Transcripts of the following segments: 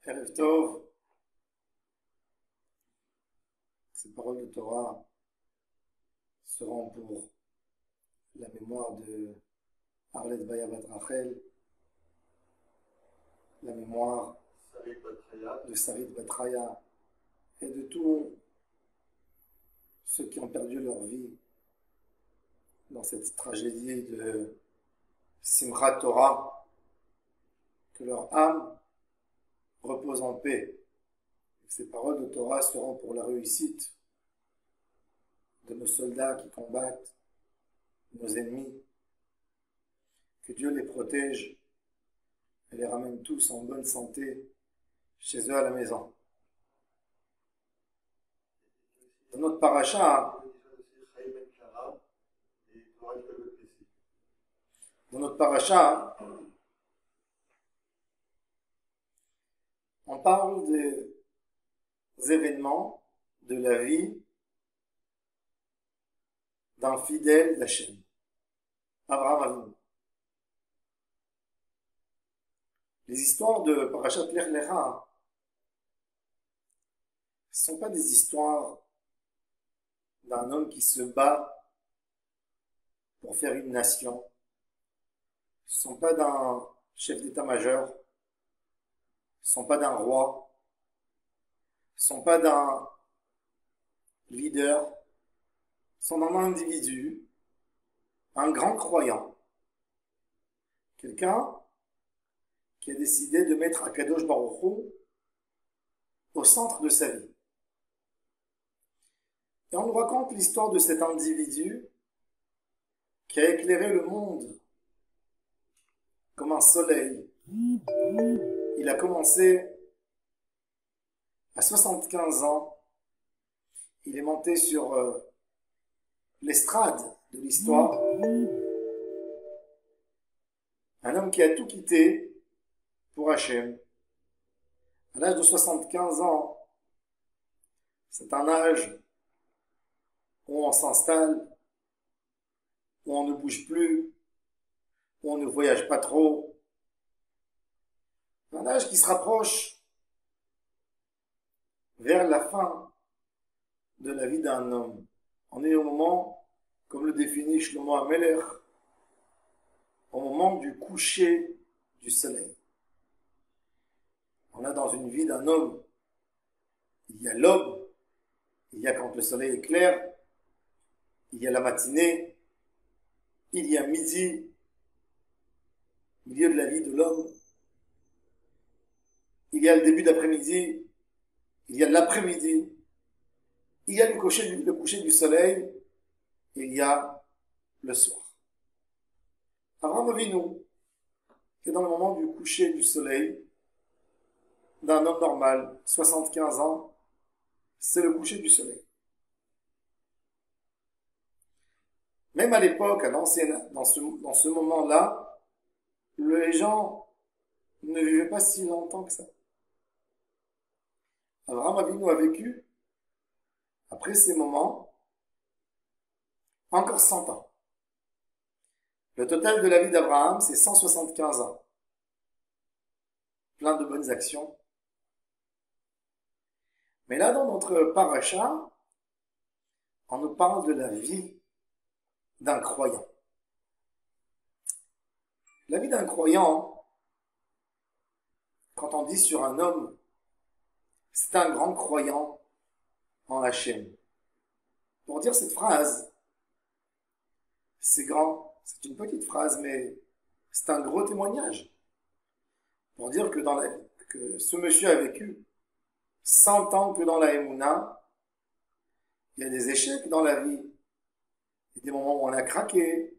Erev Tov, ces paroles de Torah seront pour la mémoire de Arlet Bayavat Rachel, la mémoire de Sarit Batraya et de tous ceux qui ont perdu leur vie dans cette tragédie de Simchat Torah, que leur âme repose en paix. Ces paroles de Torah seront pour la réussite de nos soldats qui combattent nos ennemis. Que Dieu les protège et les ramène tous en bonne santé chez eux à la maison. Dans notre paracha, on parle des événements de la vie d'un fidèle d'Hachem, Abraham Avinu. Les histoires de Parashat Lech Lecha ne sont pas des histoires d'un homme qui se bat pour faire une nation. Ce ne sont pas d'un chef d'état-major. Ce ne sont pas d'un roi. Ce ne sont pas d'un leader. Ce sont d'un individu, un grand croyant. Quelqu'un qui a décidé de mettre Akadosh Baruch Hu au centre de sa vie. Et on nous raconte l'histoire de cet individu qui a éclairé le monde comme un soleil. Il a commencé à 75 ans. Il est monté sur l'estrade de l'histoire. Un homme qui a tout quitté pour Hachem. À l'âge de 75 ans, c'est un âge où on s'installe, où on ne bouge plus, où on ne voyage pas trop. Un âge qui se rapproche vers la fin de la vie d'un homme. On est au moment, comme le définit Shlomo HaMelech, au moment du coucher du soleil. On a dans une vie d'un homme, il y a l'aube, il y a quand le soleil est clair, il y a la matinée, il y a midi, milieu de la vie de l'homme, il y a le début d'après-midi, il y a l'après-midi, il y a le coucher du soleil, et il y a le soir. Abraham Avinu est dans le moment du coucher du soleil d'un homme normal, 75 ans, c'est le coucher du soleil. Même à l'époque, dans ce moment-là, les gens ne vivaient pas si longtemps que ça. Abraham Avinu a vécu, après ces moments, encore 100 ans. Le total de la vie d'Abraham, c'est 175 ans. Plein de bonnes actions. Mais là, dans notre paracha, on nous parle de la vie d'un croyant. La vie d'un croyant, quand on dit sur un homme, c'est un grand croyant en Hachem. Pour dire cette phrase, c'est grand, c'est une petite phrase, mais c'est un gros témoignage. Pour dire que ce monsieur a vécu 100 ans que dans la Emouna, il y a des échecs dans la vie. Il y a des moments où on a craqué.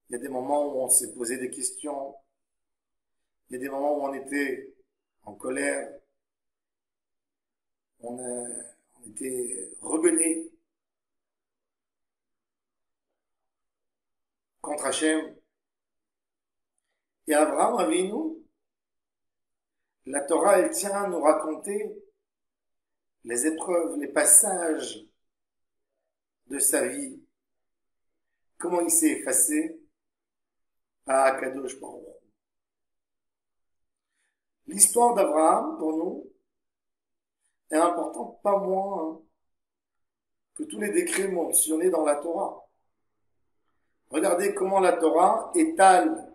Il y a des moments où on s'est posé des questions. Il y a des moments où on était en colère. On était rebellé contre Hachem. Et Abraham Avinu, la Torah, elle tient à nous raconter les épreuves, les passages de sa vie, comment il s'est effacé à Akadosh Baruch Hu. L'histoire d'Abraham, pour nous, est importante pas moins que tous les décrets mentionnés dans la Torah. Regardez comment la Torah étale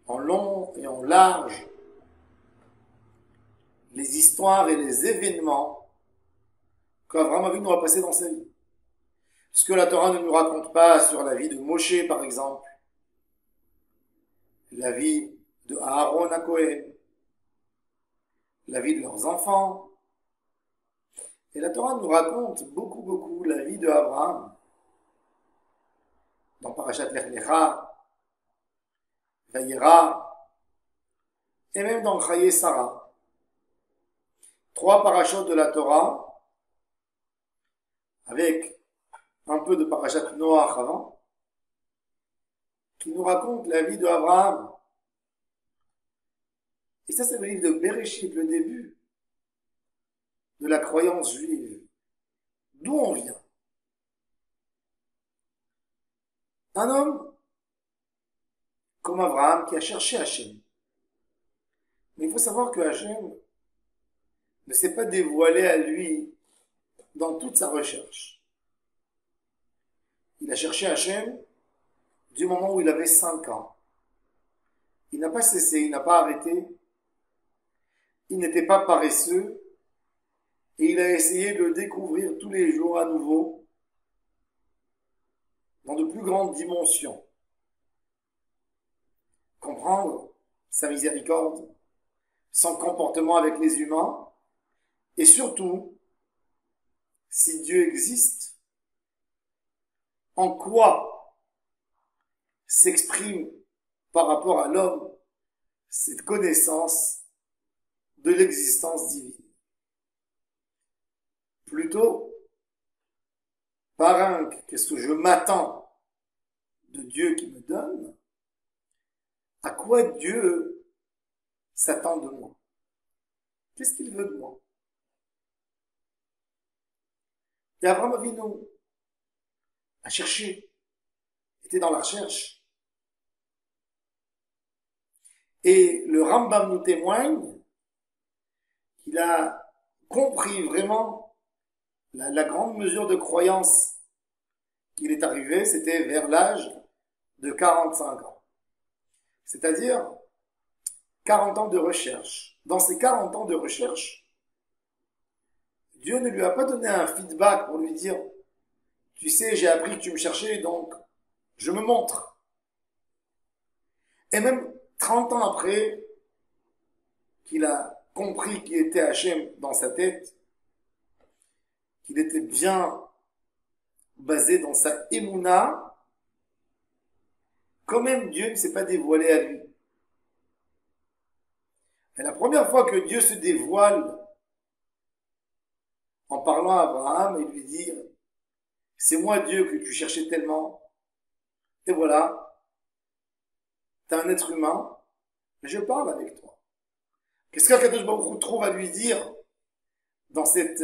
en long et en large les histoires et les événements qu'Abraham Avinu a passé dans sa vie. Ce que la Torah ne nous raconte pas sur la vie de Moshe, par exemple, la vie de Aaron à Cohen, la vie de leurs enfants. Et la Torah nous raconte beaucoup la vie de Abraham. Dans Parashat Lech Lecha, Vayera, et même dans Chaye Sarah. 3 parachutes de la Torah, avec un peu de Parashat Noach avant, qui nous raconte la vie d'Abraham. Et ça, c'est le livre de Bereshit, le début de la croyance juive. D'où on vient? Un homme comme Abraham qui a cherché Hachem. Mais il faut savoir que Hachem ne s'est pas dévoilé à lui dans toute sa recherche. Il a cherché Hachem du moment où il avait 5 ans. Il n'a pas cessé, il n'a pas arrêté. Il n'était pas paresseux. Et il a essayé de le découvrir tous les jours à nouveau, dans de plus grandes dimensions. Comprendre sa miséricorde, son comportement avec les humains, et surtout, si Dieu existe, en quoi s'exprime par rapport à l'homme cette connaissance de l'existence divine. Plutôt, par qu'est-ce que je m'attends de Dieu qui me donne, à quoi Dieu s'attend de moi? Qu'est-ce qu'il veut de moi? Et Abraham Avinu a cherché, était dans la recherche. Et le Rambam nous témoigne qu'il a compris vraiment la grande mesure de croyance qu'il est arrivé, c'était vers l'âge de 45 ans. C'est-à-dire 40 ans de recherche. Dans ces 40 ans de recherche, Dieu ne lui a pas donné un feedback pour lui dire « Tu sais, j'ai appris que tu me cherchais, donc je me montre. » Et même 30 ans après qu'il a compris qui était Hachem dans sa tête, qu'il était bien basé dans sa émouna, quand même Dieu ne s'est pas dévoilé à lui. Et la première fois que Dieu se dévoile en parlant à Abraham et lui dire « C'est moi Dieu que tu cherchais tellement, et voilà, t'es un être humain, mais je parle avec toi. » Qu'est-ce qu'Akadosh Baruch Hu trouve à lui dire dans cette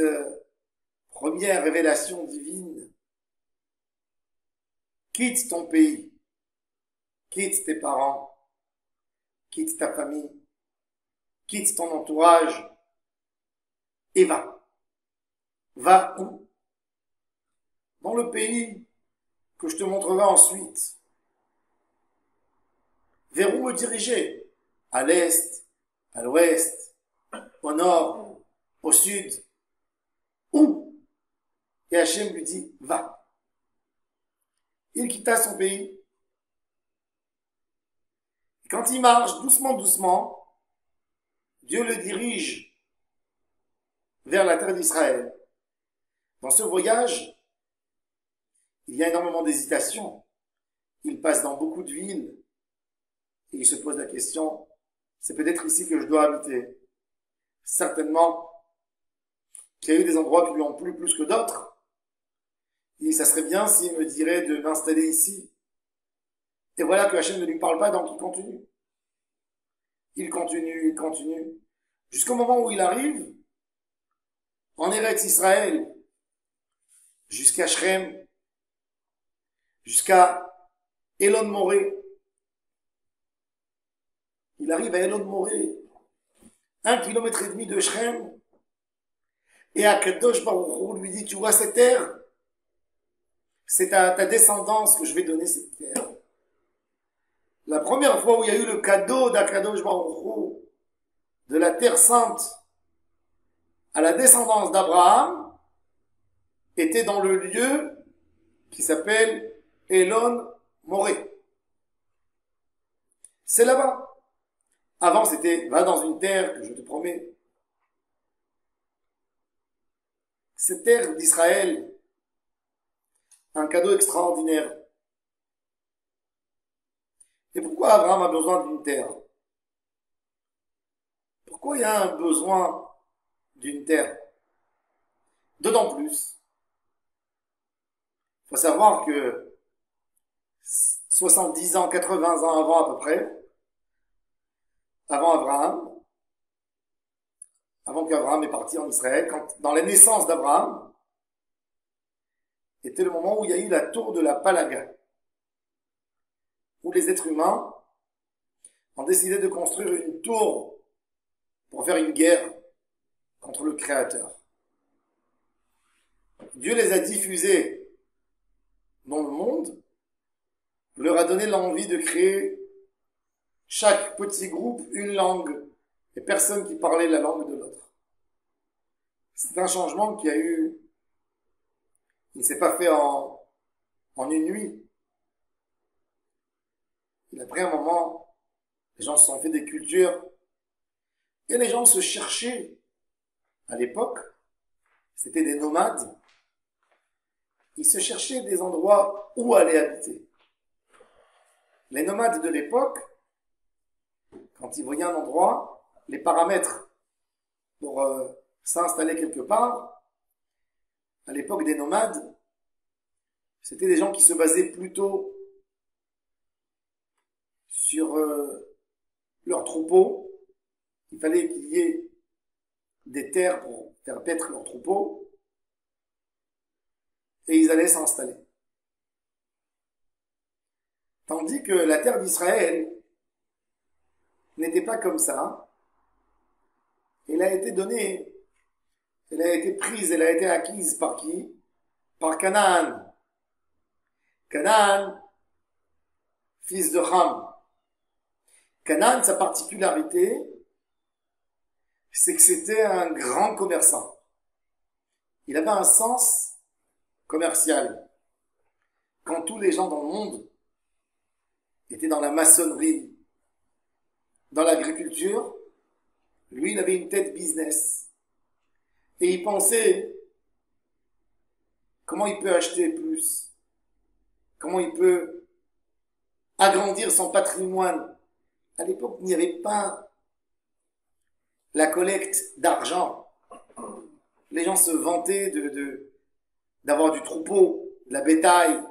première révélation divine? Quitte ton pays, quitte tes parents, quitte ta famille, quitte ton entourage et va. Va où? Dans le pays que je te montrerai ensuite. Vers où me diriger? À l'est, à l'ouest, au nord, au sud. Où? Et Hachem lui dit, va. Il quitta son pays. Et quand il marche doucement, Dieu le dirige vers la terre d'Israël. Dans ce voyage, il y a énormément d'hésitation. Il passe dans beaucoup de villes et il se pose la question, c'est peut-être ici que je dois habiter. Certainement qu'il y a eu des endroits qui lui ont plu plus que d'autres. Et ça serait bien s'il me dirait de m'installer ici. Et voilà que Hachem ne lui parle pas, donc il continue. Il continue. Jusqu'au moment où il arrive en Eretz Israël, jusqu'à Shrem, jusqu'à Elon Moré. Il Il arrive à Elon Moré, 1,5 km de Shrem, et Akadosh Baruch Hu lui dit, tu vois cette terre, c'est à ta descendance que je vais donner cette terre. La première fois où il y a eu le cadeau d'Akadosh Baruch Hu, de la terre sainte à la descendance d'Abraham, était dans le lieu qui s'appelle Elon Moré. C'est là-bas. Avant, c'était, va dans une terre que je te promets. Cette terre d'Israël, un cadeau extraordinaire. Et pourquoi Abraham a besoin d'une terre? Pourquoi il y a un besoin d'une terre? D'autant plus, il faut savoir que 70 ans, 80 ans avant à peu près, avant Abraham, avant qu'Abraham est parti en Israël, dans la naissance d'Abraham, était le moment où il y a eu la tour de la Palaga, où les êtres humains ont décidé de construire une tour pour faire une guerre contre le Créateur. Dieu les a diffusés dans le monde, leur a donné l'envie de créer chaque petit groupe une langue et personne qui parlait la langue de l'autre. C'est un changement qui a eu, il ne s'est pas fait en une nuit. Il a pris un moment, les gens se sont fait des cultures et les gens se cherchaient. À l'époque, c'était des nomades. Ils se cherchaient des endroits où aller habiter. Les nomades de l'époque, quand ils voyaient un endroit, les paramètres pour s'installer quelque part, à l'époque des nomades, c'était des gens qui se basaient plutôt sur leurs troupeaux. Il fallait qu'il y ait des terres pour faire paître leurs troupeaux, et ils allaient s'installer. Tandis que la terre d'Israël n'était pas comme ça. Elle a été donnée, elle a été prise, elle a été acquise par qui? Par Canaan. Canaan, fils de Ham. Canaan, sa particularité, c'est que c'était un grand commerçant. Il avait un sens commercial. Quand tous les gens dans le monde étaient dans la maçonnerie, dans l'agriculture, lui, il avait une tête business. Et il pensait comment il peut acheter plus, comment il peut agrandir son patrimoine. À l'époque, il n'y avait pas la collecte d'argent. Les gens se vantaient d'avoir du troupeau, de la bétail.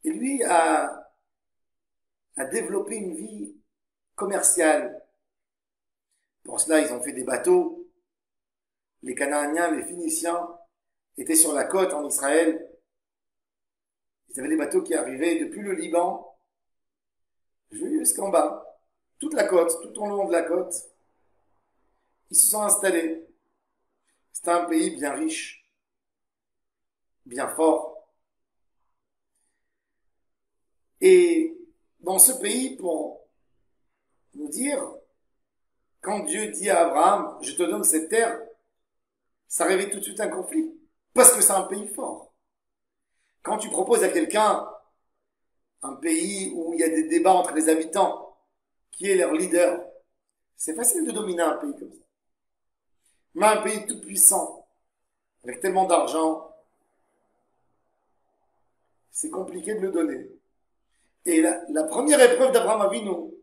Et lui a développé une vie commerciale. Pour cela, ils ont fait des bateaux. Les Canaaniens, les Phéniciens étaient sur la côte en Israël. Ils avaient des bateaux qui arrivaient depuis le Liban jusqu'en bas. Toute la côte, tout au long de la côte. Ils se sont installés. C'était un pays bien riche, bien fort. Et dans ce pays, pour nous dire, quand Dieu dit à Abraham, je te donne cette terre, ça réveille tout de suite un conflit, parce que c'est un pays fort. Quand tu proposes à quelqu'un un pays où il y a des débats entre les habitants, qui est leur leader, c'est facile de dominer un pays comme ça. Mais un pays tout puissant, avec tellement d'argent, c'est compliqué de le donner. Et la première épreuve d'Abraham Avinu,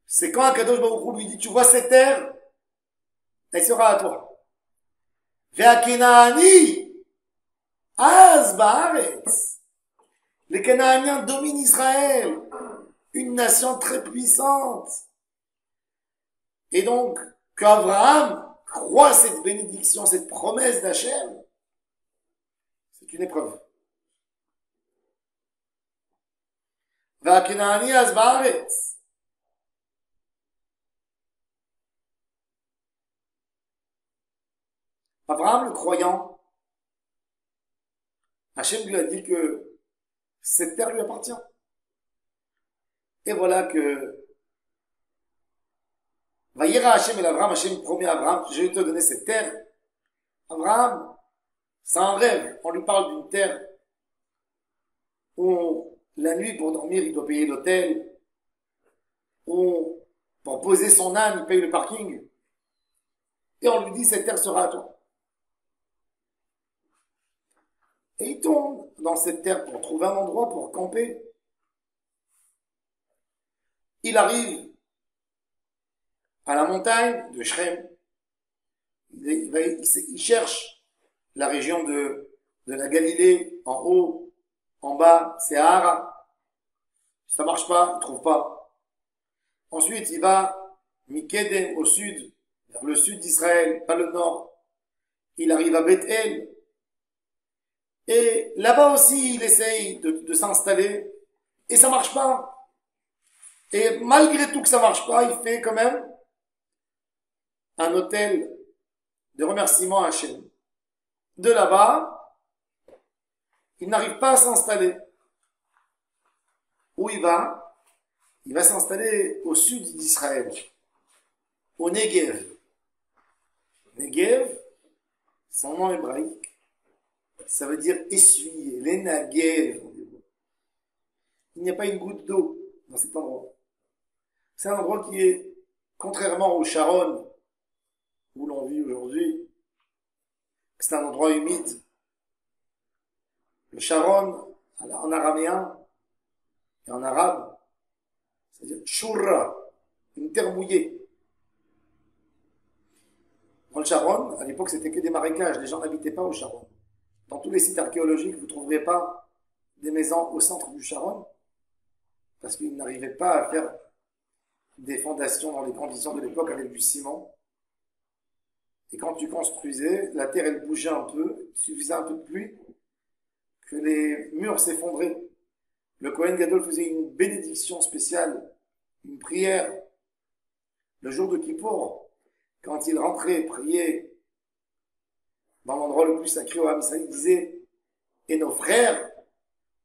c'est quand Akadosh Baruch Hu lui dit, tu vois cette terre, elle sera à toi. Ve'akenaani, az ba'aretz. Les Canaaniens dominent Israël, une nation très puissante. Et donc, qu'Abraham croit cette bénédiction, cette promesse d'Hachem, c'est une épreuve. Ve'akenaani az ba'aretz. Abraham, le croyant, Hachem lui a dit que cette terre lui appartient. Et voilà que Vayera Hachem et Abraham, Hachem promet à Abraham, je vais te donner cette terre. Abraham, c'est un rêve. On lui parle d'une terre où la nuit pour dormir, il doit payer l'hôtel, où pour poser son âne, il paye le parking. Et on lui dit, cette terre sera à toi. Et il tombe dans cette terre pour trouver un endroit pour camper. Il arrive à la montagne de Shrem. Il cherche la région de la Galilée, en haut, en bas, c'est Hara. Ça marche pas, il trouve pas. Ensuite, il va Mikedem au sud, vers le sud d'Israël, pas le nord. Il arrive à Bethel. Et là-bas aussi, il essaye de s'installer. Et ça marche pas. Et malgré tout que ça marche pas, il fait quand même un hôtel de remerciement à Hachem. De là-bas, il n'arrive pas à s'installer. Où il va? Il va s'installer au sud d'Israël, au Negev. Negev, son nom hébraïque, ça veut dire essuyer, les Negev. Il n'y a pas une goutte d'eau dans cet endroit. C'est un endroit qui est, contrairement au Sharon, où l'on vit aujourd'hui, c'est un endroit humide. Le Sharon, en araméen et en arabe, c'est-à-dire shurra, une terre mouillée. Dans le Sharon, à l'époque, c'était que des marécages, les gens n'habitaient pas au Sharon. Dans tous les sites archéologiques, vous ne trouverez pas des maisons au centre du Sharon, parce qu'ils n'arrivaient pas à faire des fondations dans les conditions de l'époque avec du ciment. Et quand tu construisais, la terre, elle bougeait un peu, il suffisait un peu de pluie, que les murs s'effondraient. Le Kohen Gadol faisait une bénédiction spéciale, une prière, le jour de Kippour, quand il rentrait prier dans l'endroit le plus sacré au Ham Israël, il disait, et nos frères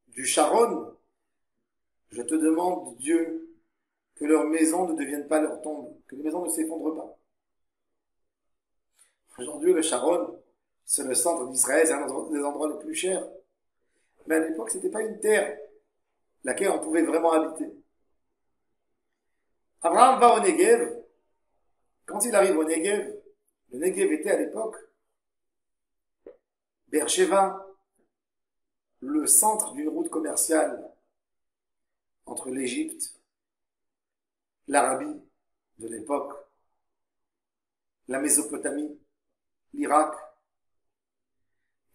du Sharon, je te demande, Dieu, que leur maison ne devienne pas leur tombe, que les maisons ne s'effondrent pas. Aujourd'hui, le Sharon, c'est le centre d'Israël, c'est un des endroits les plus chers. Mais à l'époque, c'était pas une terre laquelle on pouvait vraiment habiter. Abraham va au Negev. Quand il arrive au Negev, le Negev était à l'époque Beersheva, le centre d'une route commerciale entre l'Égypte, l'Arabie de l'époque, la Mésopotamie, l'Irak,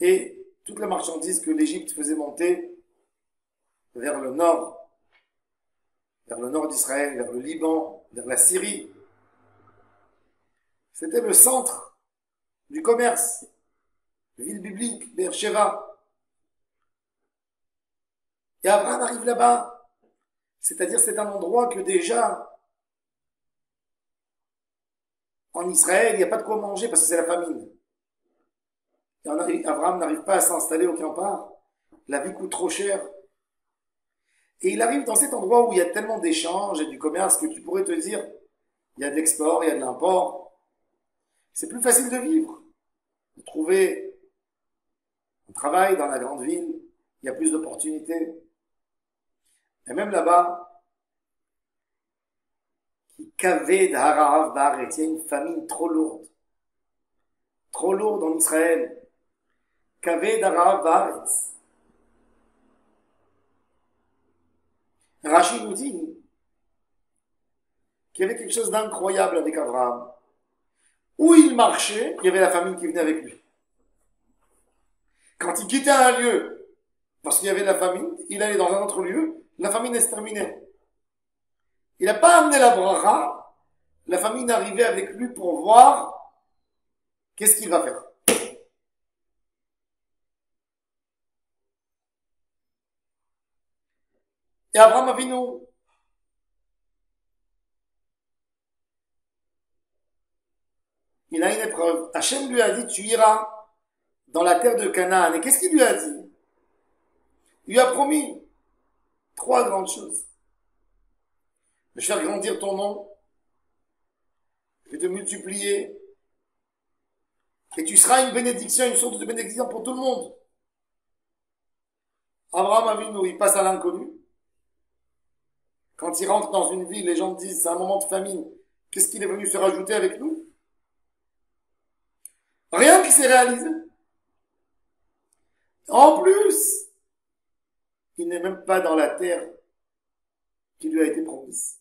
et toute la marchandise que l'Égypte faisait monter vers le nord d'Israël, vers le Liban, vers la Syrie. C'était le centre du commerce, ville biblique, Beersheva. Et Abraham arrive là-bas, c'est-à-dire c'est un endroit que déjà, en Israël, il n'y a pas de quoi manger parce que c'est la famine. Et Abraham n'arrive pas à s'installer aucun part, la vie coûte trop cher. Et il arrive dans cet endroit où il y a tellement d'échanges et du commerce que tu pourrais te dire, il y a de l'export, il y a de l'import. C'est plus facile de vivre, de trouver un travail dans la grande ville, il y a plus d'opportunités. Et même là-bas, il y a une famine trop lourde en Israël. Kaved harav baaretz. Rachid nous dit qu'il y avait quelque chose d'incroyable avec Abraham. Où il marchait, il y avait la famine qui venait avec lui. Quand il quittait un lieu, parce qu'il y avait la famine, il allait dans un autre lieu, la famine se terminait. Il n'a pas amené la bracha, la famine arrivait avec lui pour voir qu'est-ce qu'il va faire. Et Abraham Avinu, il a une épreuve. Hachem lui a dit, tu iras dans la terre de Canaan. Et qu'est-ce qu'il lui a dit? Il lui a promis 3 grandes choses. Je vais faire grandir ton nom, je vais te multiplier, et tu seras une bénédiction, une source de bénédiction pour tout le monde. Abraham Avinu, il passe à l'inconnu. Quand il rentre dans une ville, les gens disent, c'est un moment de famine. Qu'est-ce qu'il est venu se rajouter avec nous? Rien qui s'est réalisé. En plus, il n'est même pas dans la terre qui lui a été promise.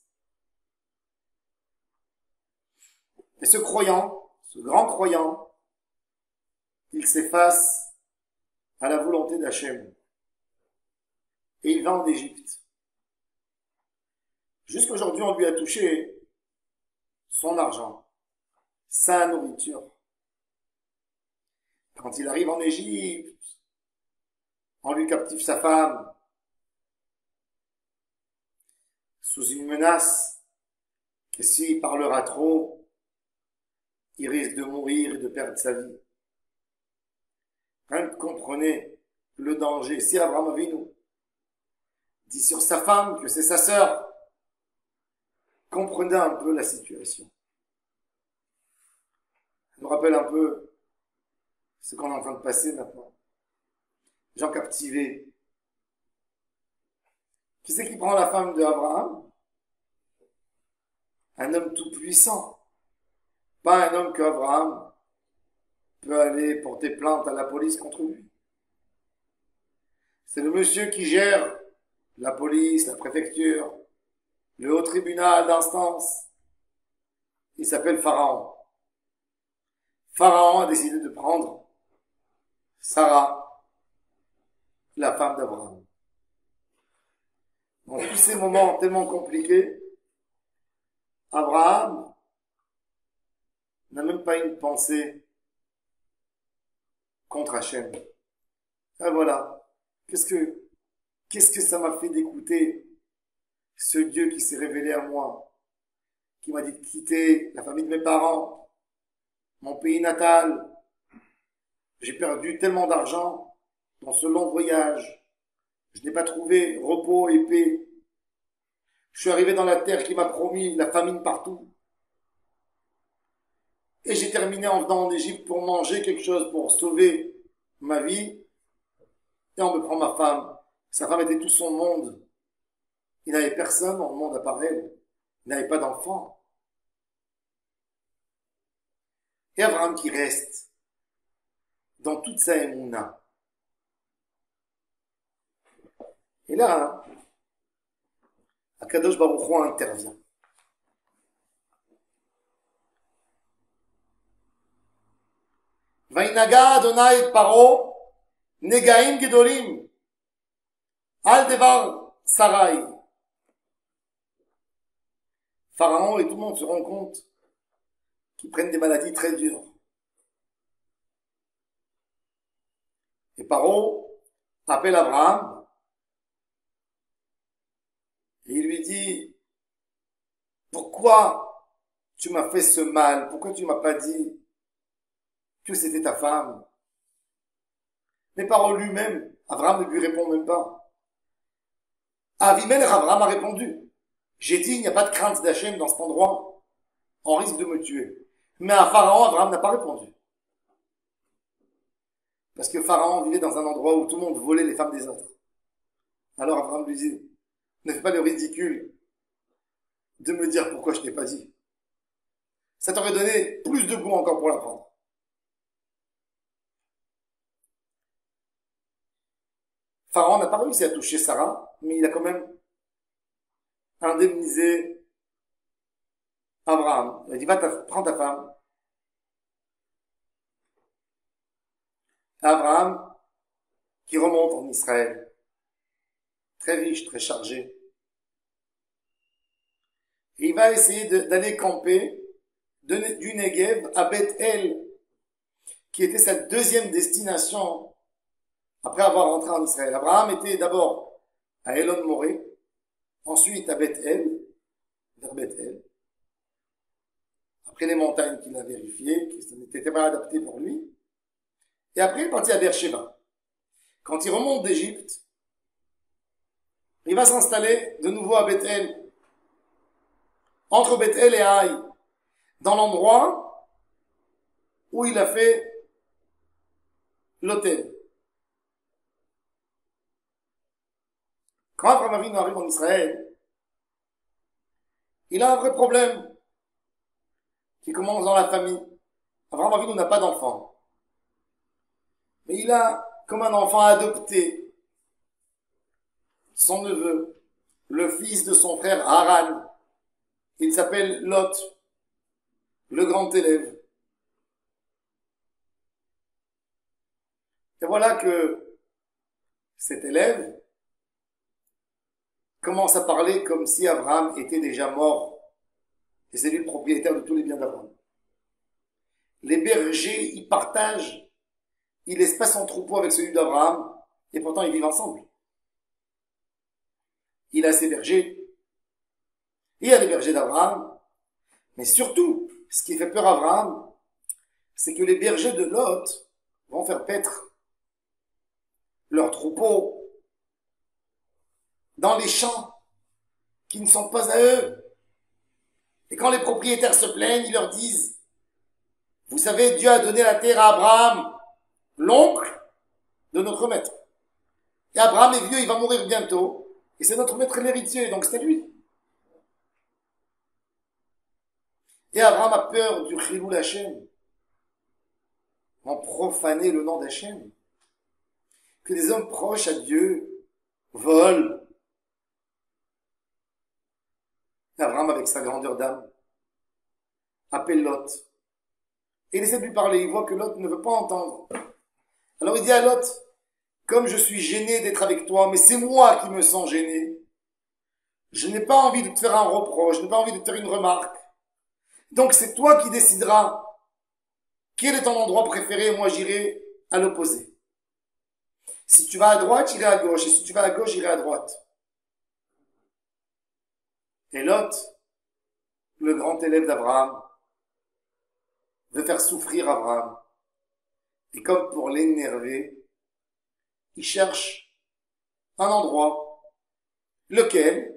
Et ce croyant, ce grand croyant, il s'efface à la volonté d'Hachem. Et il va en Égypte. Jusqu'aujourd'hui, on lui a touché son argent, sa nourriture. Quand il arrive en Égypte, on lui captive sa femme, sous une menace que s'il parlera trop, il risque de mourir et de perdre sa vie. Quand vous comprenez le danger, si Abraham Avinu dit sur sa femme que c'est sa sœur, comprenez un peu la situation. Ça nous rappelle un peu ce qu'on est en train de passer maintenant. Gens captivés. Qui c'est qui prend la femme d'Abraham? Un homme tout puissant. Pas un homme qu'Abraham peut aller porter plainte à la police contre lui. C'est le monsieur qui gère la police, la préfecture, le haut tribunal d'instance. Il s'appelle Pharaon. Pharaon a décidé de prendre Sarah, la femme d'Abraham. Dans tous ces moments tellement compliqués, Abraham n'a même pas une pensée contre Hachem. Et voilà. Qu'est-ce que ça m'a fait d'écouter ce Dieu qui s'est révélé à moi, qui m'a dit de quitter la famille de mes parents, mon pays natal. J'ai perdu tellement d'argent dans ce long voyage. Je n'ai pas trouvé repos et paix. Je suis arrivé dans la terre qui m'a promis la famine partout. Et j'ai terminé en venant en Égypte pour manger quelque chose, pour sauver ma vie. Et on me prend ma femme. Sa femme était tout son monde. Il n'avait personne dans le monde à part elle. Il n'avait pas d'enfant. Et Abraham qui reste dans toute sa émouna. Et là, Akadosh Baruch Hu intervient. Vainaga Adonai et Paro, Negaim Gedolim, Al Devar Sarai. Pharaon et tout le monde se rendent compte qu'ils prennent des maladies très dures. Et Paro appelle Abraham et il lui dit, pourquoi tu m'as fait ce mal? Pourquoi tu m'as pas dit que c'était ta femme? Mais Paro lui-même, Abraham ne lui répond même pas. Avimelech, Abraham a répondu. J'ai dit, il n'y a pas de crainte d'Hachem dans cet endroit. On risque de me tuer. Mais à Pharaon, Abraham n'a pas répondu. Parce que Pharaon vivait dans un endroit où tout le monde volait les femmes des autres. Alors Abraham lui dit, ne fais pas le ridicule de me dire pourquoi je t'ai pas dit. Ça t'aurait donné plus de goût encore pour la prendre. Pharaon n'a pas réussi à toucher Sarah, mais il a quand même indemnisé Abraham. Il a dit, prends ta femme. Abraham, qui remonte en Israël, très riche, très chargé. Et il va essayer d'aller camper du Negev à Beth-El, qui était sa deuxième destination après avoir rentré en Israël. Abraham était d'abord à Elon Moré, ensuite à Beth-El, vers Beth-El. Après pris les montagnes qu'il a vérifiées, que ça n'était pas adapté pour lui. Et après, il est parti à Beersheba. Quand il remonte d'Égypte, il va s'installer de nouveau à Bethel, entre Bethel et Haï, dans l'endroit où il a fait l'autel. Quand Abraham Avinu arrive en Israël, il a un vrai problème qui commence dans la famille. Abraham Avinu n'a pas d'enfant. Mais il a comme un enfant adopté son neveu, le fils de son frère Haran. Il s'appelle Lot, le grand élève. Et voilà que cet élève commence à parler comme si Abraham était déjà mort. Et c'est lui le propriétaire de tous les biens d'Abraham. Les bergers, ils partagent, ils laissent pas son troupeau avec celui d'Abraham, et pourtant ils vivent ensemble. Il a ses bergers, il y a les bergers d'Abraham, mais surtout, ce qui fait peur à Abraham, c'est que les bergers de Lot vont faire paître leurs troupeaux dans les champs qui ne sont pas à eux. Et quand les propriétaires se plaignent, ils leur disent, vous savez, Dieu a donné la terre à Abraham, l'oncle de notre maître. Et Abraham est vieux, il va mourir bientôt. Et c'est notre maître l'héritier, donc c'est lui. Et Abraham a peur du Chilul Hashem, en profaner le nom d'Hachem. Que des hommes proches à Dieu volent. Abraham, avec sa grandeur d'âme, appelle Lot. Et il essaie de lui parler, il voit que Lot ne veut pas entendre. Alors il dit à Lot, comme je suis gêné d'être avec toi, mais c'est moi qui me sens gêné. Je n'ai pas envie de te faire un reproche, je n'ai pas envie de te faire une remarque. Donc c'est toi qui décideras quel est ton endroit préféré, moi j'irai à l'opposé. Si tu vas à droite, j'irai à gauche, et si tu vas à gauche, j'irai à droite. Et Lot, le grand élève d'Abraham, veut faire souffrir Abraham. Et comme pour l'énerver, il cherche un endroit. Lequel?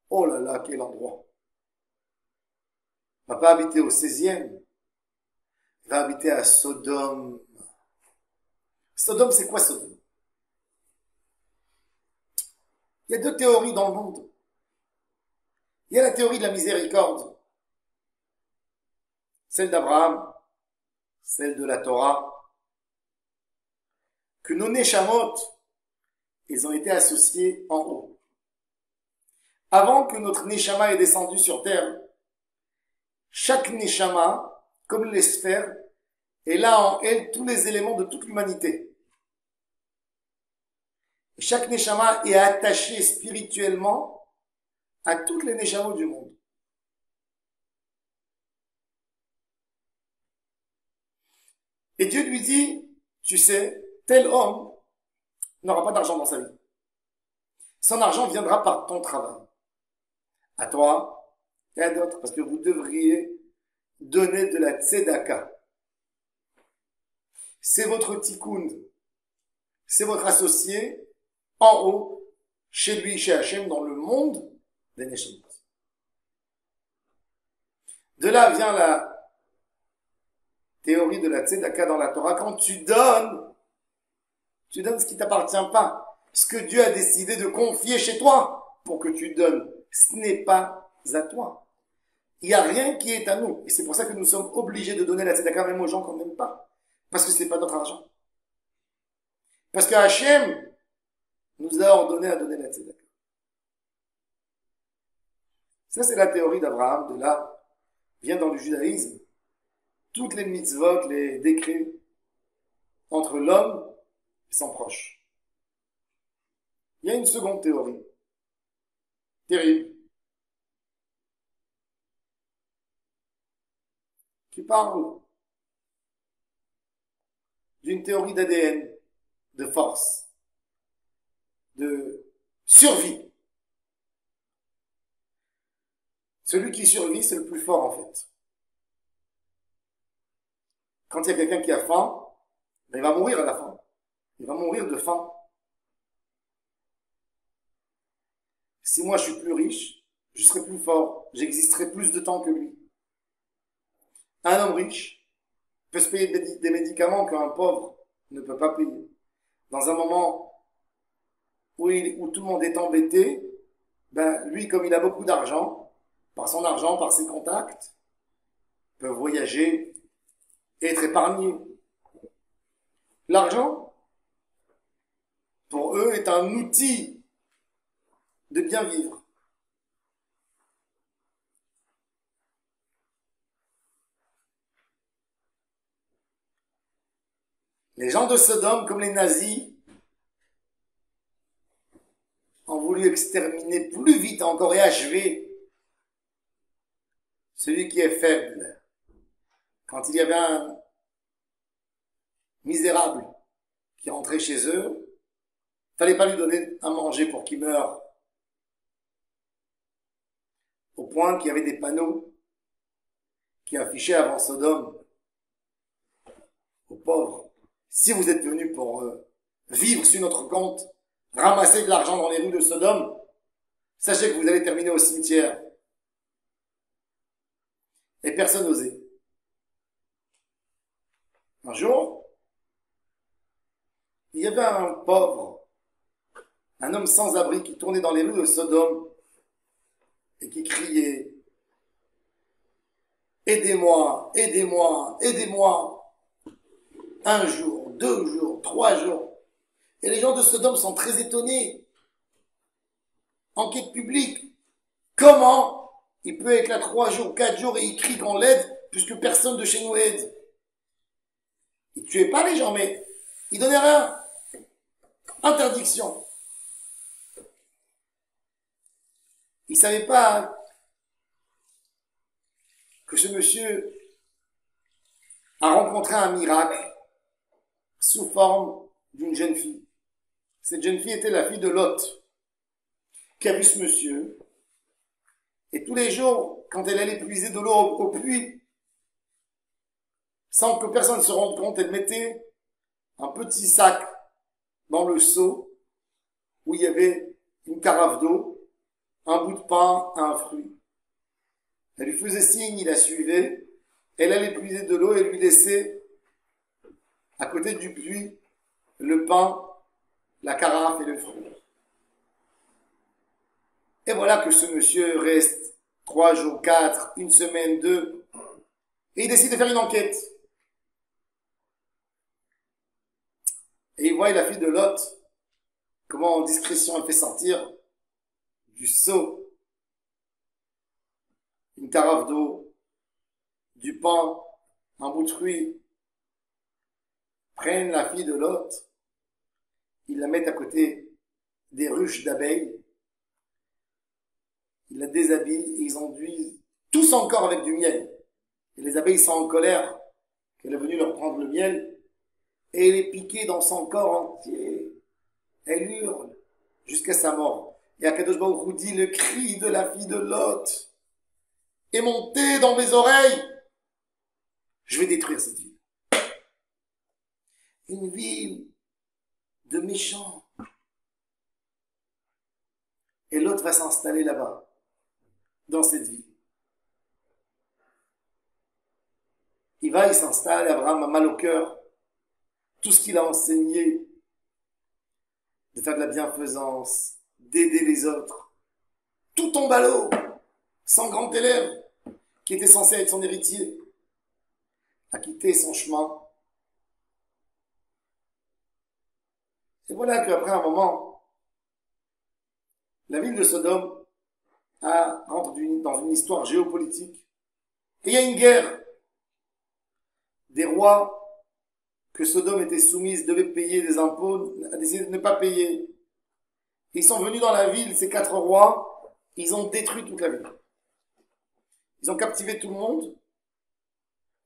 Oh là là, quel endroit! Il ne va pas habiter au 16e. Il va habiter à Sodome. Sodome, c'est quoi Sodome? Il y a deux théories dans le monde. Il y a la théorie de la miséricorde. Celle d'Abraham, celle de la Torah. Que nos Neshamot, ils ont été associés en haut. Avant que notre Neshama ait descendu sur terre, chaque Neshama, comme les sphères, est là en elle tous les éléments de toute l'humanité. Chaque Neshama est attaché spirituellement à toutes les Neshamot du monde. Et Dieu lui dit, tu sais, tel homme n'aura pas d'argent dans sa vie. Son argent viendra par ton travail. À toi et à d'autres, parce que vous devriez donner de la tzedaka. C'est votre tikkun, c'est votre associé en haut, chez lui, chez Hachem, dans le monde des Neshamot. De là vient la théorie de la tzedaka dans la Torah. Quand tu donnes ce qui t'appartient pas, ce que Dieu a décidé de confier chez toi pour que tu donnes. Ce n'est pas à toi. Il n'y a rien qui est à nous. Et c'est pour ça que nous sommes obligés de donner la tzedaka même aux gens qu'on n'aime pas. Parce que ce n'est pas notre argent. Parce que Hachem nous a ordonné à donner la tzedaka. Ça, c'est la théorie d'Abraham. De là vient dans le judaïsme toutes les mitzvot, les décrets entre l'homme et son proche. Il y a une seconde théorie, terrible, qui parle d'une théorie d'ADN, de force, de survie. Celui qui survit, c'est le plus fort en fait. Quand il y a quelqu'un qui a faim, ben, il va mourir à la fin. Il va mourir de faim. Si moi je suis plus riche, je serai plus fort, j'existerai plus de temps que lui. Un homme riche peut se payer des médicaments qu'un pauvre ne peut pas payer. Dans un moment où tout le monde est embêté, ben, lui, comme il a beaucoup d'argent, par son argent, par ses contacts, peut voyager et être épargné. L'argent, pour eux, est un outil de bien vivre. Les gens de Sodome, comme les nazis, ont voulu exterminer plus vite encore et achever celui qui est faible. Quand il y avait un misérable qui rentrait chez eux, il fallait pas lui donner à manger pour qu'il meure. Au point qu'il y avait des panneaux qui affichaient avant Sodome aux pauvres: si vous êtes venus pour vivre sur notre compte, ramasser de l'argent dans les rues de Sodome, sachez que vous allez terminer au cimetière. Et personne n'osait. Un jour, il y avait un pauvre, un homme sans abri qui tournait dans les rues de Sodome et qui criait: aidez-moi, aidez-moi, aidez-moi. Un jour, 2 jours, 3 jours. Et les gens de Sodome sont très étonnés. Enquête publique. Comment il peut être là 3 jours, 4 jours et il crie qu'on l'aide puisque personne de chez nous aide? Il tuait pas les gens, mais il donnait rien. Interdiction. Il savait pas que ce monsieur a rencontré un miracle sous forme d'une jeune fille. Cette jeune fille était la fille de Lot, qui a vu ce monsieur. Et tous les jours, quand elle allait puiser de l'eau au puits, sans que personne ne se rende compte, elle mettait un petit sac dans le seau où il y avait une carafe d'eau, un bout de pain, un fruit. Elle lui faisait signe, il la suivait. Elle allait puiser de l'eau et lui laissait à côté du puits le pain, la carafe et le fruit. Et voilà que ce monsieur reste 3 jours, 4, 1 semaine, 2, et il décide de faire une enquête. Et il voit la fille de Lot, comment en discrétion elle fait sortir du seau une carafe d'eau, du pain, un bout de fruit. Prennent la fille de Lot, ils la mettent à côté des ruches d'abeilles, ils la déshabillent et ils enduisent tout son corps avec du miel. Et les abeilles sont en colère qu'elle est venue leur prendre le miel et elle est piquée dans son corps entier. Elle hurle jusqu'à sa mort. Et Akadosh Baruch Hu dit: le cri de la fille de Lot est monté dans mes oreilles. Je vais détruire cette ville. Une ville de méchants. Et Lot va s'installer là-bas, dans cette ville. Il s'installe, Abraham a mal au cœur. Tout ce qu'il a enseigné, de faire de la bienfaisance, d'aider les autres, tout tombe à l'eau. Son grand élève, qui était censé être son héritier, a quitté son chemin. Et voilà qu'après un moment, la ville de Sodome rentre dans une histoire géopolitique. Et il y a une guerre. Des rois que Sodome était soumise devaient payer des impôts, a décidé de ne pas payer. Ils sont venus dans la ville, ces 4 rois, ils ont détruit toute la ville. Ils ont captivé tout le monde.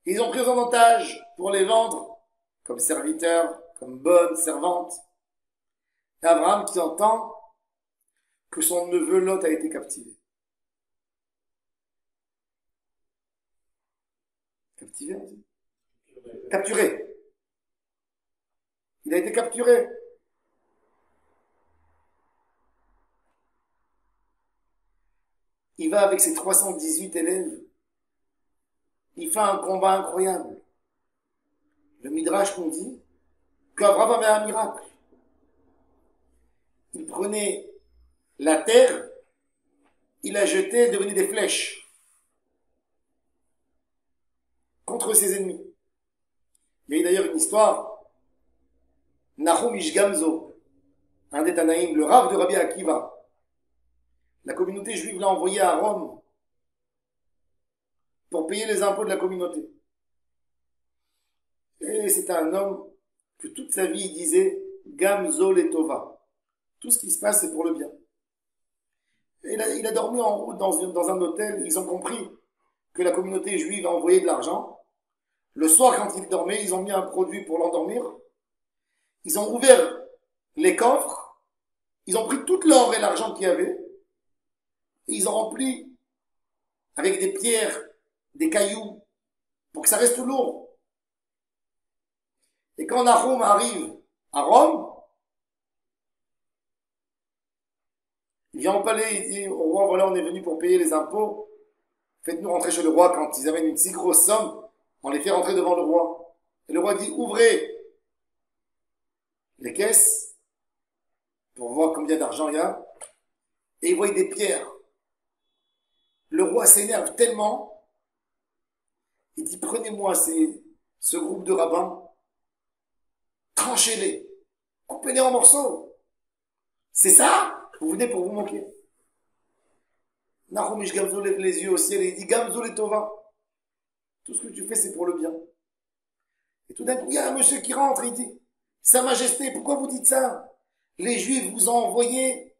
Ils ont pris en otage pour les vendre comme serviteurs, comme bonnes servantes. Et Abraham qui entend que son neveu Lot a été captivé. Captivé, on dit. Capturé. Il a été capturé. Il va avec ses 318 élèves. Il fait un combat incroyable. Le Midrash nous dit qu'Abraham avait un miracle. Il prenait la terre, il la jetait, elle devenait des flèches contre ses ennemis. Il y a d'ailleurs une histoire. Nahum Ish Gamzo, un des Tanaïm, le Rav de Rabbi Akiva, la communauté juive l'a envoyé à Rome pour payer les impôts de la communauté. Et c'est un homme que toute sa vie il disait Gamzo Letova. Tout ce qui se passe, c'est pour le bien. Et il a dormi en route dans un hôtel. Ils ont compris que la communauté juive a envoyé de l'argent. Le soir, quand il dormait, ils ont mis un produit pour l'endormir. Ils ont ouvert les coffres. Ils ont pris tout l'or et l'argent qu'il y avait. Et ils ont rempli avec des pierres, des cailloux, pour que ça reste lourd. Et quand Nahum arrive à Rome, il vient au palais, il dit au roi, voilà, on est venu pour payer les impôts. Faites-nous rentrer chez le roi. Quand ils amènent une si grosse somme, on les fait rentrer devant le roi. Et le roi dit, ouvrez les caisses pour voir combien d'argent il y a. Et il voit des pierres. Le roi s'énerve tellement, il dit, prenez-moi ce groupe de rabbins, tranchez-les, coupez-les en morceaux. C'est ça? Vous venez pour vous moquer. Nahum Ish Gamzo lève les yeux au ciel et il dit, Gamzo les Tova. Tout ce que tu fais, c'est pour le bien. Et tout d'un coup, il y a un monsieur qui rentre, il dit, Sa Majesté, pourquoi vous dites ça? Les Juifs vous ont envoyé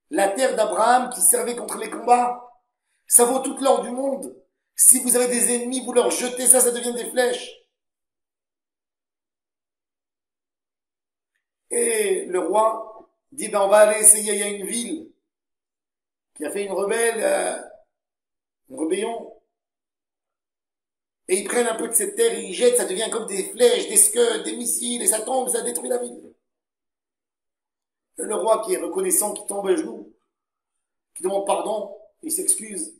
la terre d'Abraham qui servait contre les combats. Ça vaut toute l'or du monde. Si vous avez des ennemis, vous leur jetez ça, ça devient des flèches. Et le roi dit, ben on va aller essayer, il y a une ville qui a fait une rébellion. Et ils prennent un peu de cette terre et ils jettent, ça devient comme des flèches, des scuds, des missiles, et ça tombe, ça détruit la ville. Et le roi qui est reconnaissant, qui tombe à genoux, qui demande pardon, il s'excuse.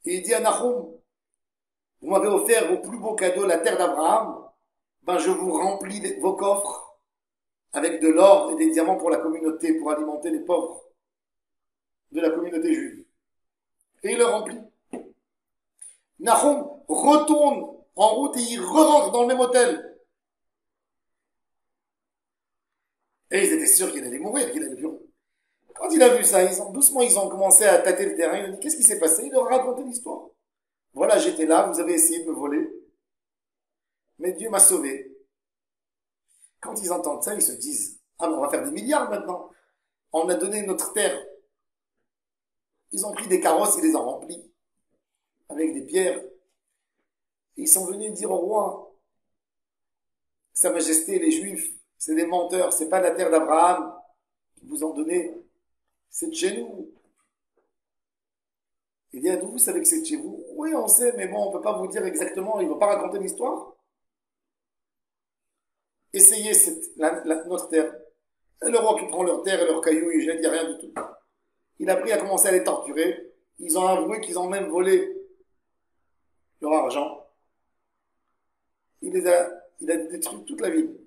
Et il dit à Nahum, vous m'avez offert vos plus beaux cadeaux, la terre d'Abraham, ben je vous remplis vos coffres avec de l'or et des diamants pour la communauté, pour alimenter les pauvres de la communauté juive. Et il le remplit. Nahum retourne en route et il re-rentre dans le même hôtel. Et ils étaient sûrs qu'il allait mourir, qu'il allait plus. Quand il a vu ça, doucement ils ont commencé à tâter le terrain. Il a dit, qu'est-ce qui s'est passé? Il leur a raconté l'histoire. Voilà, j'étais là, vous avez essayé de me voler. Mais Dieu m'a sauvé. Quand ils entendent ça, ils se disent, ah mais on va faire des milliards maintenant. On a donné notre terre. Ils ont pris des carrosses et les ont remplis avec des pierres. Et ils sont venus dire au roi, Sa Majesté, les Juifs, c'est des menteurs, c'est pas la terre d'Abraham qu'ils vous ont donné, c'est de chez nous. Il dit, d'où vous savez que c'est de chez vous? Oui, on sait, mais bon, on peut pas vous dire exactement, il ne va pas raconter l'histoire. Essayez notre terre. Et le roi qui prend leur terre et leurs cailloux, il jette, il n'y a rien du tout. Il a pris à commencer à les torturer. Ils ont avoué qu'ils ont même volé leur argent. Il a détruit toute la ville.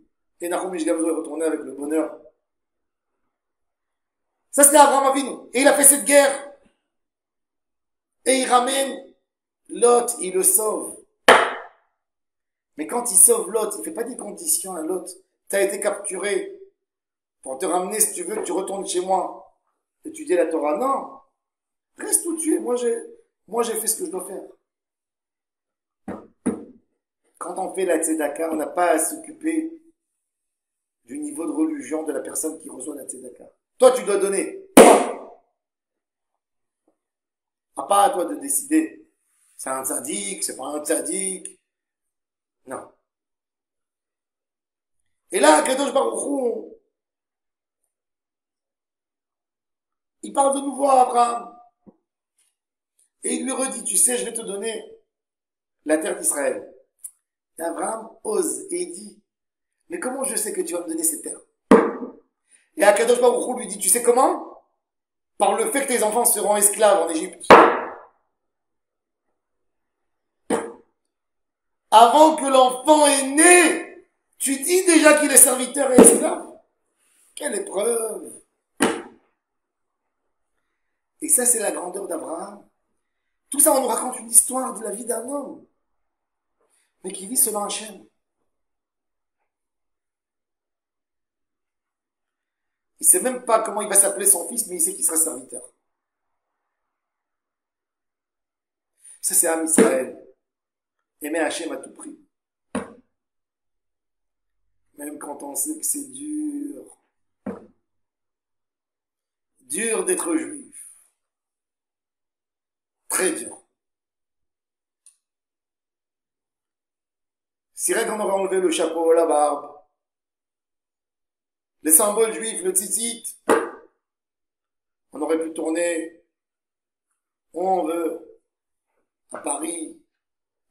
Et Nahum Ish Gamzo est retourné avec le bonheur. Ça, c'était Abraham Avinu. Et il a fait cette guerre. Et il ramène Lot, il le sauve. Mais quand il sauve Lot, il ne fait pas des conditions à Lot. Tu as été capturé pour te ramener, si tu veux, que tu retournes chez moi. Étudier la Torah. Non. Reste où tu es. Moi, j'ai fait ce que je dois faire. Quand on fait la tzedaka, on n'a pas à s'occuper du niveau de religion de la personne qui reçoit la tzedaka. Toi, tu dois donner. Pas à toi de décider. C'est un tzaddik, c'est pas un tzaddik. Non. Et là, Kadosh Baruch Hu, il parle de nouveau à Abraham. Et il lui redit, tu sais, je vais te donner la terre d'Israël. Et Abraham ose et il dit, mais comment je sais que tu vas me donner cette terre? Et Akadosh Baruch Hu lui dit, tu sais comment? Par le fait que tes enfants seront esclaves en Égypte. Avant que l'enfant est né, tu dis déjà qu'il est serviteur et esclave. Quelle épreuve! Et ça, c'est la grandeur d'Abraham. Tout ça, on nous raconte une histoire de la vie d'un homme, mais qui vit selon Hachem. Il ne sait même pas comment il va s'appeler son fils, mais il sait qu'il sera serviteur. Ça, c'est Am Israël. Aimer Hachem à tout prix. Même quand on sait que c'est dur. Dur d'être juif. Très dur. Si rien qu'on aurait enlevé le chapeau, la barbe, les symboles juifs, le tzitzit, on aurait pu tourner où on veut, à Paris,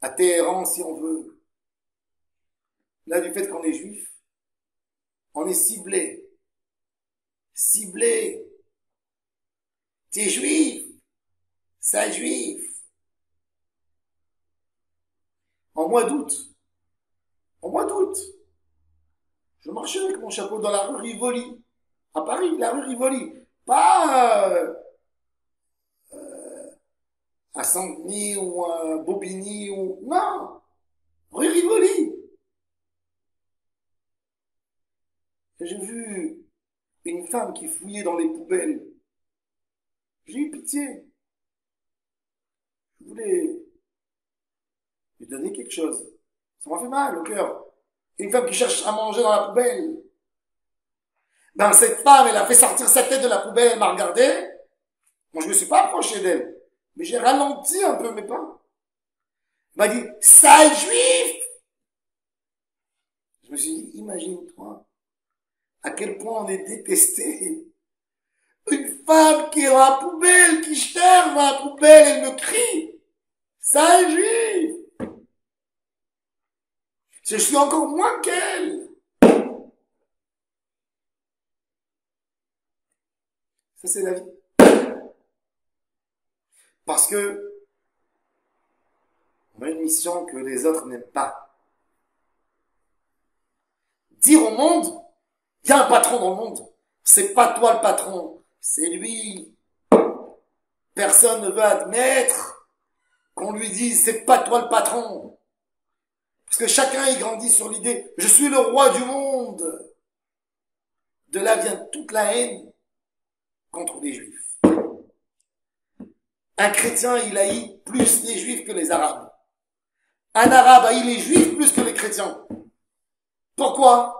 à Téhéran si on veut. Là, du fait qu'on est juif, on est ciblé. Ciblé. T'es juif. Ça juif. En mois d'août. En mois d'août. Je marchais avec mon chapeau dans la rue Rivoli. À Paris, la rue Rivoli. Pas à Saint-Denis ou à Bobigny ou... Non. Rue Rivoli. Et j'ai vu une femme qui fouillait dans les poubelles. J'ai eu pitié. Je voulais lui donner quelque chose. Ça m'a fait mal au cœur. Une femme qui cherche à manger dans la poubelle. Ben, cette femme, elle a fait sortir sa tête de la poubelle, elle m'a regardé. Moi, je me suis pas approché d'elle. Mais j'ai ralenti un peu mes pas. Elle m'a dit, sale juif! Je me suis dit, imagine-toi à quel point on est détesté. Une femme qui est dans la poubelle, qui cherche dans la poubelle, elle me crie, sale juif! Je suis encore moins qu'elle. Ça, c'est la vie. Parce que on a une mission que les autres n'aiment pas. Dire au monde, il y a un patron dans le monde. C'est pas toi le patron, c'est lui. Personne ne veut admettre qu'on lui dise, c'est pas toi le patron. Parce que chacun y grandit sur l'idée, je suis le roi du monde. De là vient toute la haine contre les juifs. Un chrétien, il haït plus les juifs que les arabes. Un arabe haït les juifs plus que les chrétiens. Pourquoi?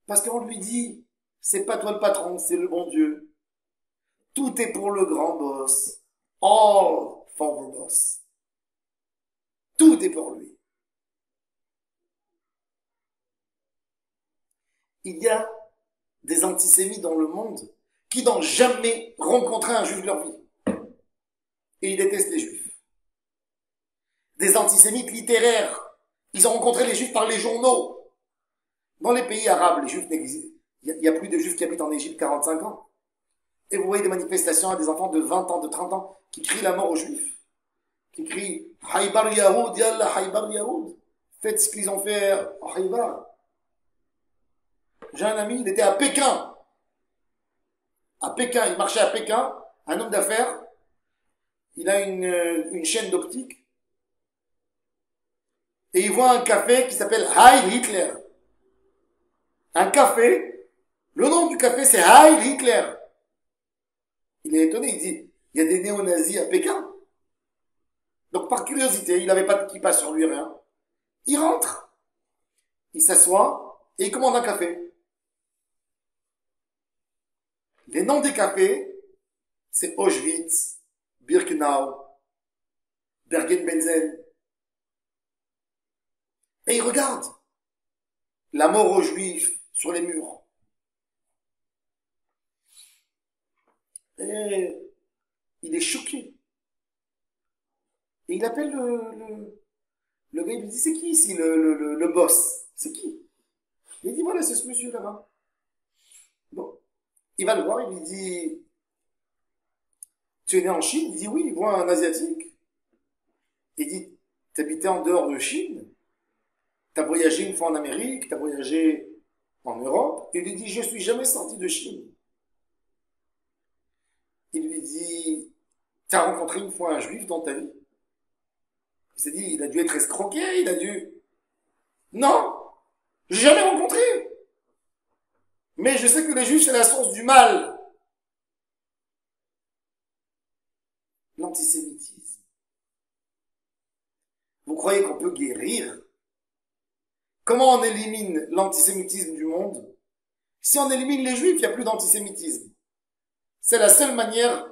Parce qu'on lui dit, c'est pas toi le patron, c'est le bon Dieu. Tout est pour le grand boss. All for the boss. Tout est pour lui. Il y a des antisémites dans le monde qui n'ont jamais rencontré un juif de leur vie. Et ils détestent les juifs. Des antisémites littéraires. Ils ont rencontré les juifs par les journaux. Dans les pays arabes, les juifs n'existent. Il n'y a plus de juifs qui habitent en Égypte 45 ans. Et vous voyez des manifestations à des enfants de 20 ans, de 30 ans, qui crient la mort aux juifs. Qui crient Haïbar Yahoud, Yallah Haïbar Yahoud. Faites ce qu'ils ont fait à Haïbar. J'ai un ami, il était à Pékin. À Pékin, il marchait à Pékin, un homme d'affaires. Il a une chaîne d'optique. Et il voit un café qui s'appelle Heil Hitler. Un café, le nom du café c'est Heil Hitler. Il est étonné, il dit, il y a des néo-nazis à Pékin. Donc par curiosité, il n'avait pas de kippa sur lui, rien. Il rentre, il s'assoit et il commande un café. Les noms des cafés, c'est Auschwitz, Birkenau, Bergen-Belsen. Et il regarde la mort aux juifs sur les murs. Et il est choqué. Et il appelle le gars, il lui dit, c'est qui ici le boss? C'est qui? Il dit, voilà, c'est ce monsieur là-bas. Bon. Il va le voir, il lui dit, tu es né en Chine? Il dit, oui, il voit un Asiatique. Il dit, t'habitais en dehors de Chine? T'as voyagé une fois en Amérique? T'as voyagé en Europe? Il lui dit, je suis jamais sorti de Chine. Il lui dit, t'as rencontré une fois un juif dans ta vie? Il s'est dit, il a dû être escroqué, il a dû... Non! J'ai jamais rencontré! Mais je sais que les juifs, c'est la source du mal. L'antisémitisme. Vous croyez qu'on peut guérir? Comment on élimine l'antisémitisme du monde? Si on élimine les juifs, il n'y a plus d'antisémitisme. C'est la seule manière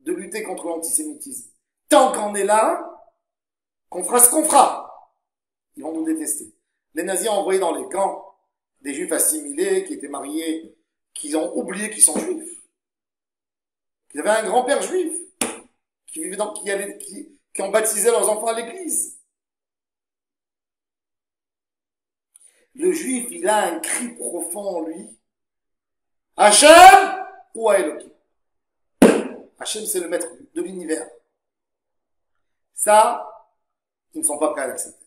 de lutter contre l'antisémitisme. Tant qu'on est là, qu'on fera ce qu'on fera, ils vont nous détester. Les nazis ont envoyé dans les camps des juifs assimilés, qui étaient mariés, qui ont oublié qu'ils sont juifs. Qu'ils avaient un grand-père juif, qui vivait dans, qui ont baptisé leurs enfants à l'église. Le juif, il a un cri profond en lui. Hachem ou Elohim. Hachem, c'est le maître de l'univers. Ça, ils ne sont pas prêts à l'accepter.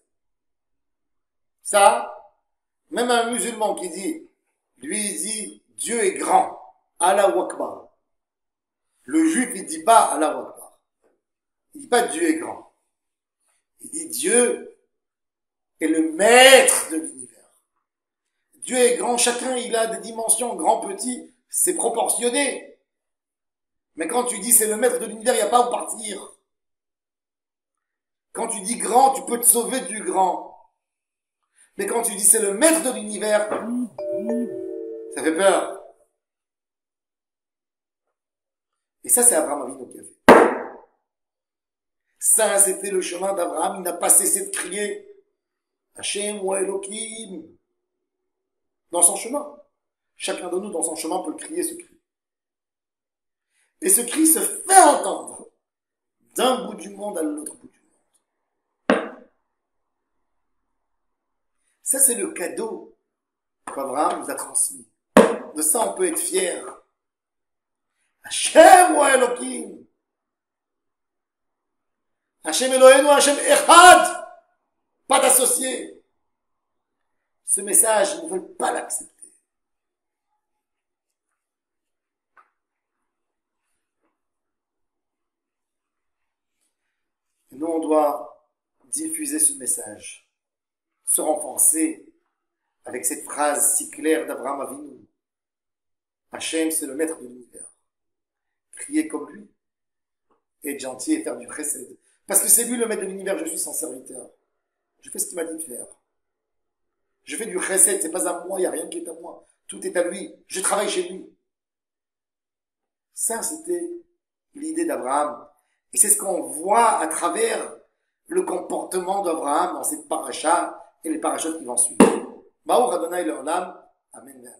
Ça, même un musulman qui dit, lui, il dit, Dieu est grand. Allahu Akbar. Le juif, il dit pas Allahu Akbar. Il dit pas Dieu est grand. Il dit Dieu est le maître de l'univers. Dieu est grand, chacun il a des dimensions, grand, petit, c'est proportionné. Mais quand tu dis c'est le maître de l'univers, il n'y a pas où partir. Quand tu dis grand, tu peux te sauver du grand. Mais quand tu dis c'est le maître de l'univers, ça fait peur. Et ça, c'est Abraham Avinu qui a fait. Ça, c'était le chemin d'Abraham. Il n'a pas cessé de crier Hachem ou Elohim dans son chemin. Chacun de nous, dans son chemin, peut crier ce cri. Et ce cri se fait entendre d'un bout du monde à l'autre bout du monde. Ça, c'est le cadeau qu'Abraham nous a transmis. De ça, on peut être fier. Hachem ou Elohim. Hachem Elohim ou Hachem Echad. Pas d'associés. Ce message, ils ne veulent pas l'accepter. Et nous, on doit diffuser ce message, se renforcer avec cette phrase si claire d'Abraham Avinu. Hachem, c'est le maître de l'univers. Crier comme lui, être gentil et faire du chesed. Parce que c'est lui le maître de l'univers, je suis son serviteur. Je fais ce qu'il m'a dit de faire. Je fais du chesed, c'est pas à moi, il n'y a rien qui est à moi. Tout est à lui. Je travaille chez lui. Ça, c'était l'idée d'Abraham. Et c'est ce qu'on voit à travers le comportement d'Abraham dans cette paracha et les parachutes qui vont suivre. Baruch Adonai l'Olam. Amen.